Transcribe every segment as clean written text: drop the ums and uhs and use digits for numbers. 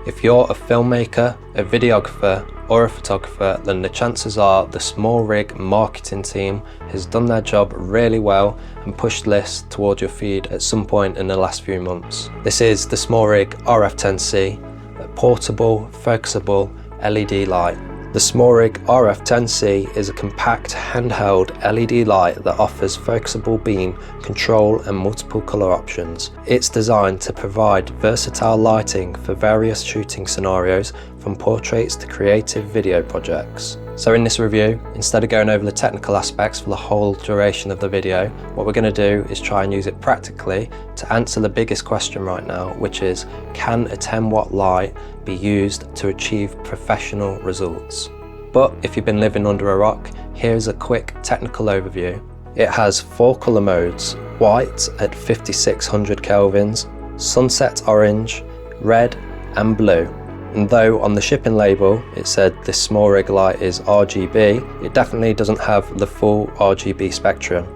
If you're a filmmaker, a videographer, or a photographer, then the chances are the Smallrig marketing team has done their job really well and pushed this towards your feed at some point in the last few months. This is the Smallrig RF10C, a portable, focusable LED light. The Smallrig RF10C is a compact handheld LED light that offers focusable beam control and multiple colour options. It's designed to provide versatile lighting for various shooting scenarios, from portraits to creative video projects. So in this review, instead of going over the technical aspects for the whole duration of the video, what we're going to do is try and use it practically to answer the biggest question right now, which is, can a 10-watt light be used to achieve professional results? But if you've been living under a rock, here's a quick technical overview. It has 4 colour modes: white at 5600 kelvins, sunset orange, red and blue. And though on the shipping label it said this Smallrig light is RGB, it definitely doesn't have the full RGB spectrum.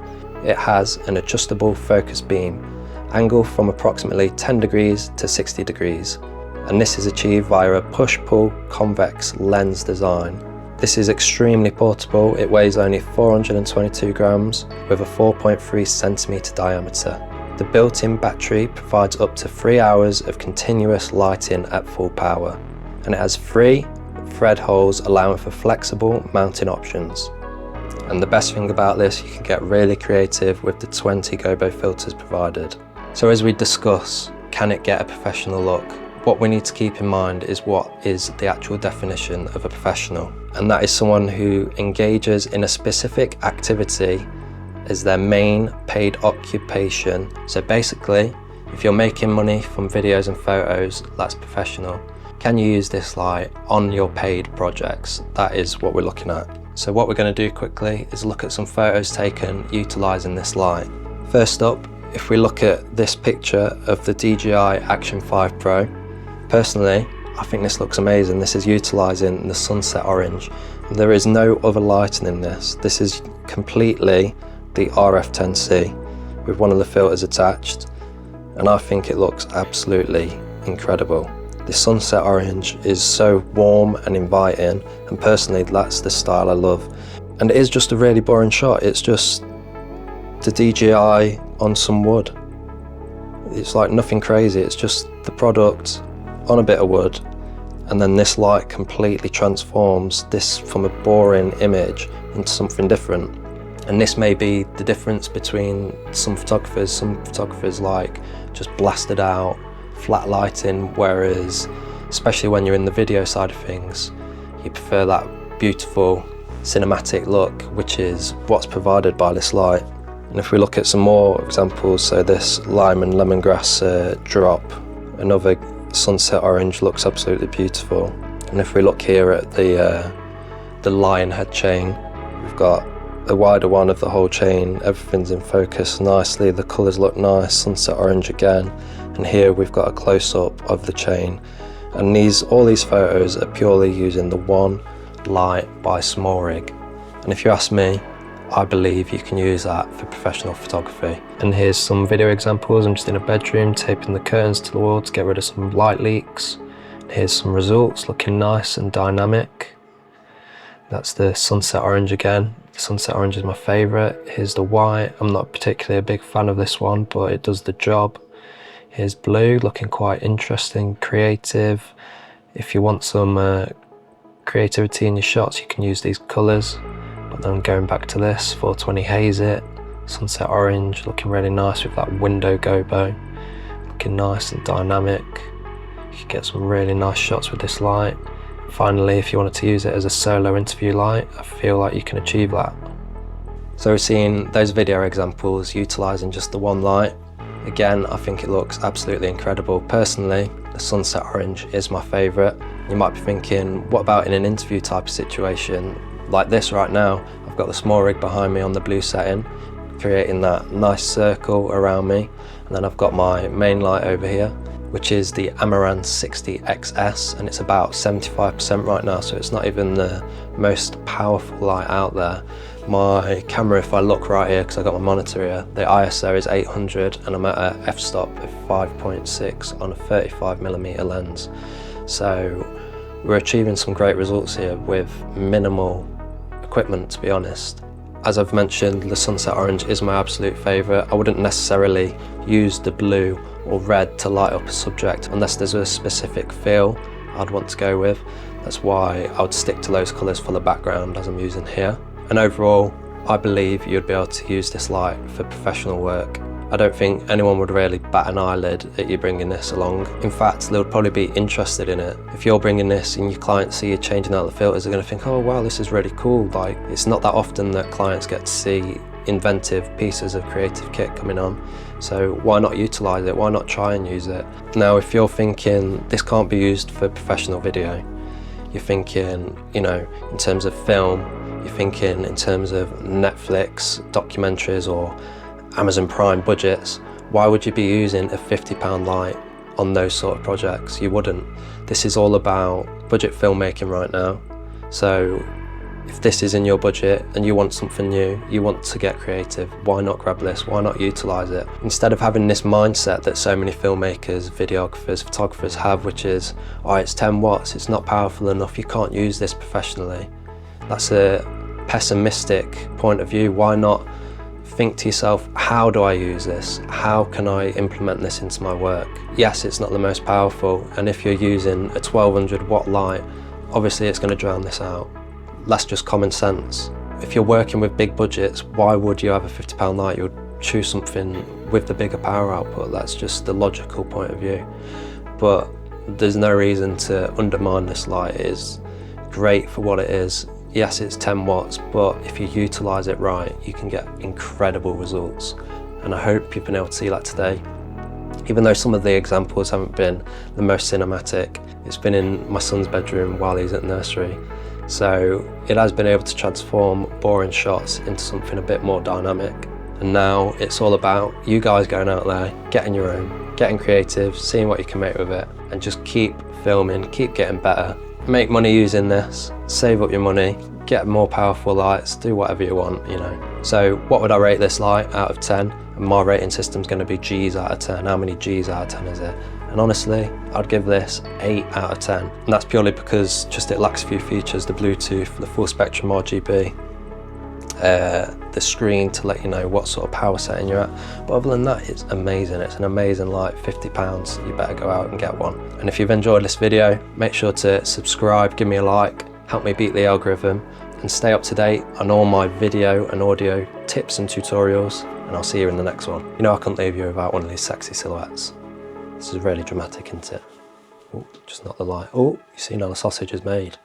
It has an adjustable focus beam, angle from approximately 10 degrees to 60 degrees, and this is achieved via a push-pull convex lens design. This is extremely portable. It weighs only 422 grams with a 4.3 centimetre diameter. The built-in battery provides up to 3 hours of continuous lighting at full power, and it has 3 thread holes allowing for flexible mounting options. And the best thing about this, you can get really creative with the 20 gobo filters provided. So as we discuss, can it get a professional look? What we need to keep in mind is what is the actual definition of a professional, and that is someone who engages in a specific activity as their main paid occupation. So basically, if you're making money from videos and photos, that's professional. Can you use this light on your paid projects? That is what we're looking at. So what we're going to do quickly is look at some photos taken utilising this light. First up, if we look at this picture of the DJI Action 5 Pro, personally, I think this looks amazing. This is utilising the sunset orange. There is no other lighting in this. This is completely the RF10C with one of the filters attached, and I think it looks absolutely incredible. The sunset orange is so warm and inviting, and personally that's the style I love. And it is just a really boring shot. It's just the DJI on some wood. It's like nothing crazy. It's just the product on a bit of wood, and then this light completely transforms this from a boring image into something different. And this may be the difference between some photographers. Some photographers like just blasted out, flat lighting, whereas, especially when you're in the video side of things, you prefer that beautiful cinematic look, which is what's provided by this light. And if we look at some more examples, so this lime and lemongrass drop, another sunset orange, looks absolutely beautiful. And if we look here at the lion head chain, we've got a wider one of the whole chain. Everything's in focus nicely, the colours look nice, sunset orange again, and here we've got a close-up of the chain. And all these photos are purely using the one light by Smallrig. And if you ask me, I believe you can use that for professional photography. And here's some video examples. I'm just in a bedroom taping the curtains to the wall to get rid of some light leaks. And here's some results looking nice and dynamic. That's the sunset orange again. The sunset orange is my favourite. Here's the white. I'm not particularly a big fan of this one, but it does the job. Here's blue, looking quite interesting, creative. If you want some creativity in your shots, you can use these colours. But then going back to this, 420 haze it, sunset orange, looking really nice with that window gobo. Looking nice and dynamic. You can get some really nice shots with this light. Finally, if you wanted to use it as a solo interview light, I feel like you can achieve that. So we're seeing those video examples utilising just the one light. Again, I think it looks absolutely incredible. Personally, the sunset orange is my favourite. You might be thinking, what about in an interview type of situation? Like this right now, I've got the Smallrig behind me on the blue setting, creating that nice circle around me. And then I've got my main light over here, which is the Amaran 60XS, and it's about 75% right now, so it's not even the most powerful light out there. My camera, if I look right here, because I got my monitor here, the ISO is 800 and I'm at a f-stop of 5.6 on a 35mm lens. So we're achieving some great results here with minimal equipment, to be honest. As I've mentioned, the sunset orange is my absolute favourite. I wouldn't necessarily use the blue or red to light up a subject unless there's a specific feel I'd want to go with. That's why I would stick to those colours for the background as I'm using here. And overall, I believe you'd be able to use this light for professional work. I don't think anyone would really bat an eyelid at you bringing this along. In fact, they would probably be interested in it. If you're bringing this and your clients see you changing out the filters, they're going to think, oh wow, this is really cool. Like, it's not that often that clients get to see inventive pieces of creative kit coming on. So why not utilise it? Why not try and use it? Now, if you're thinking this can't be used for professional video, you're thinking, you know, in terms of film, you're thinking in terms of Netflix documentaries or Amazon Prime budgets, why would you be using a £50 light on those sort of projects? You wouldn't. This is all about budget filmmaking right now. So if this is in your budget and you want something new, you want to get creative, why not grab this? Why not utilise it? Instead of having this mindset that so many filmmakers, videographers, photographers have, which is, oh, it's 10 watts, it's not powerful enough, you can't use this professionally. That's a pessimistic point of view. Why not think to yourself, how do I use this? How can I implement this into my work? Yes, it's not the most powerful, and if you're using a 1200 watt light, obviously it's going to drown this out. That's just common sense. If you're working with big budgets, why would you have a £50 light? You would choose something with the bigger power output. That's just the logical point of view. But there's no reason to undermine this light. It is great for what it is. Yes, it's 10 watts, but if you utilise it right, you can get incredible results. And I hope you've been able to see that today. Even though some of the examples haven't been the most cinematic, it's been in my son's bedroom while he's at nursery. So it has been able to transform boring shots into something a bit more dynamic. And now it's all about you guys going out there, getting your own, getting creative, seeing what you can make with it, and just keep filming, keep getting better. Make money using this, save up your money, get more powerful lights, do whatever you want, you know. So what would I rate this light out of 10? And my rating system's going to be G's out of 10. How many G's out of 10 is it? And honestly, I'd give this 8 out of 10. And that's purely because just it lacks a few features, the Bluetooth, the full spectrum RGB, the screen to let you know what sort of power setting you're at. But other than that, it's amazing. It's an amazing light, £50. You better go out and get one. And if you've enjoyed this video, make sure to subscribe, give me a like, help me beat the algorithm, and stay up to date on all my video and audio tips and tutorials. And I'll see you in the next one. You know, I couldn't leave you without one of these sexy silhouettes. This is really dramatic, isn't it? Oh, just not the light. Oh, you see now the sausage is made.